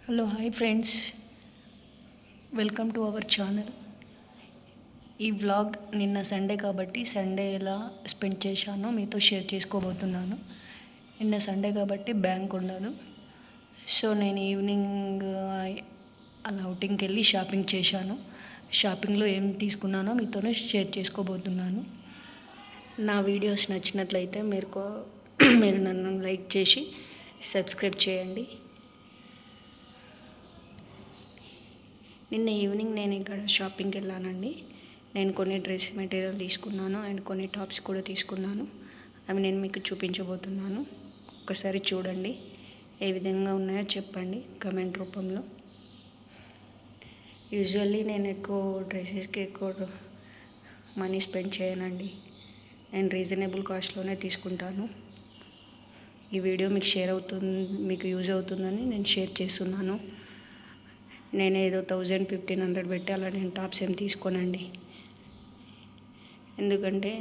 Hello hi friends, welcome to our channel. ఈ vlog నిన్న Sunday కాబట్టి సండే ఎలా స్పెండ్ చేశానో మీతో షేర్ చేసుకోబోతున్నాను. నిన్న సండే కాబట్టి బ్యాంక్ ఉండదు, సో నేను ఈవినింగ్ అలా అవుటింగ్కి వెళ్ళి షాపింగ్ చేశాను. షాపింగ్లో ఏం తీసుకున్నానో మీతోనే షేర్ చేసుకోబోతున్నాను. నా వీడియోస్ నచ్చినట్లయితే మీరు నన్ను లైక్ చేసి సబ్స్క్రైబ్ చేయండి. నిన్న ఈవినింగ్ నేను ఇక్కడ షాపింగ్కి వెళ్ళానండి. నేను కొన్ని డ్రెస్ మెటీరియల్ తీసుకున్నాను అండ్ కొన్ని టాప్స్ కూడా తీసుకున్నాను. అవి నేను మీకు చూపించబోతున్నాను. ఒకసారి చూడండి, ఏ విధంగా ఉన్నాయో చెప్పండి కమెంట్ రూపంలో. యూజువల్లీ నేను ఎక్కువ డ్రెస్సెస్కి ఎక్కువ మనీ స్పెండ్ చేయనండి. నేను రీజనబుల్ కాస్ట్లోనే తీసుకుంటాను. ఈ వీడియో మీకు యూజ్ అవుతుందని నేను షేర్ చేస్తున్నాను. నేను ఏదో 1500 పెట్టి అలా నేను టాప్స్ ఏం తీసుకోనండి. ఎందుకంటే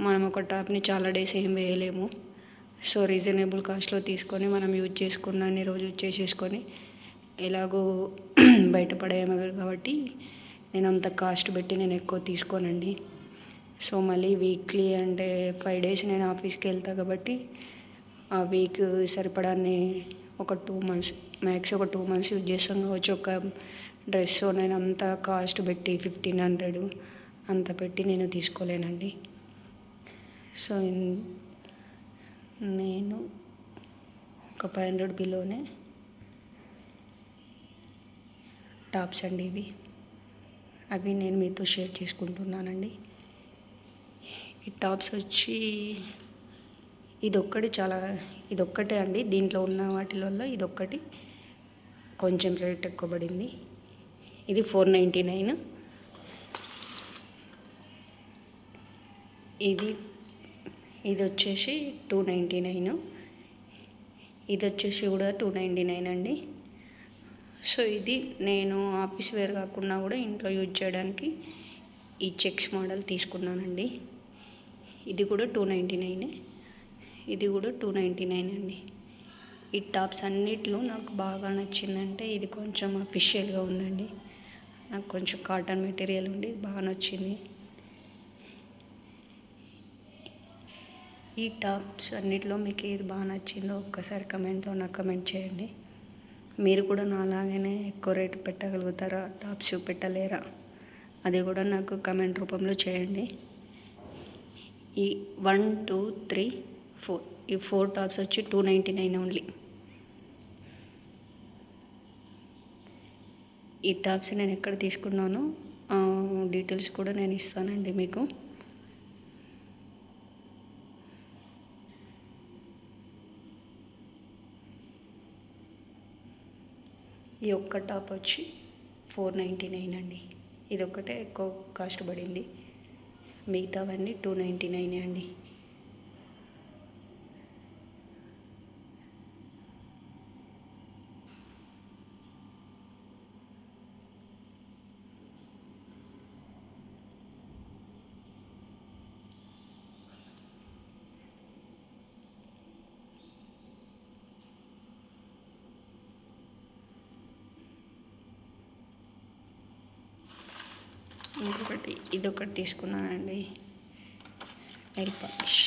మనం ఒక టాప్ని చాలా డేస్ ఏం వేయలేము. సో రీజనబుల్ కాస్ట్లో తీసుకొని మనం యూజ్ చేసుకున్న రోజు యూజ్ చేసేసుకొని ఎలాగో బయటపడేయము కాబట్టి నేను అంత కాస్ట్ పెట్టి నేను ఎక్కువ తీసుకోనండి. సో మళ్ళీ వీక్లీ అంటే 5 days నేను ఆఫీస్కి వెళ్తాను కాబట్టి ఆ వీక్ సరిపడాన్ని ఒక 2 months మ్యాక్స్ ఒక 2 months యూజ్ చేస్తాం కావచ్చు ఒక డ్రెస్. నేను అంత కాస్ట్ పెట్టి 1500 అంత పెట్టి నేను తీసుకోలేనండి. సో నేను ఒక 500 బిలోనే టాప్స్ అండి అవి నేను మీతో షేర్ చేసుకుంటున్నానండి. ఈ టాప్స్ వచ్చి ఇదొక్కటే అండి. దీంట్లో ఉన్న వాటిలలో ఇదొక్కటి కొంచెం రేట్ ఎక్కువ పడింది. ఇది 499. ఇది వచ్చేసి 299. ఇది వచ్చేసి కూడా 299 అండి. సో ఇది నేను ఆఫీస్ వేర్ కాకుండా కూడా ఇంట్లో యూజ్ చేయడానికి ఈ చెక్స్ మోడల్ తీసుకున్నానండి. ఇది కూడా 299. ఇది కూడా 299 అండి. ఈ టాప్స్ అన్నిట్లో నాకు బాగా నచ్చిందంటే ఇది కొంచెం అఫీషియల్గా ఉందండి. నాకు కొంచెం కాటన్ మెటీరియల్ ఉండి బాగా నచ్చింది. ఈ టాప్స్ అన్నిట్లో మీకు ఏది బాగా నచ్చిందో ఒక్కసారి కమెంట్లో నాకు కమెంట్ చేయండి. మీరు కూడా నా అలాగనే ఎక్కువ రేటు పెట్టగలుగుతారా, టాప్స్ పెట్టలేరా, అది కూడా నాకు కమెంట్ రూపంలో చేయండి. ఈ 1 2 3 4 ఈ 4 టాప్స్ వచ్చి 299 ఓన్లీ. ఈ టాప్స్ నేను ఎక్కడ తీసుకున్నానో డీటెయిల్స్ కూడా నేను ఇస్తానండి మీకు. ఈ ఒక్క టాప్ వచ్చి 499 అండి. ఇది ఒక్కటే ఎక్కువ కాస్ట్ పడింది, మిగతావన్నీ 299 అండి. ఇంకొకటి ఇదొకటి తీసుకున్నానండి, నెయిల్ పాలిష్.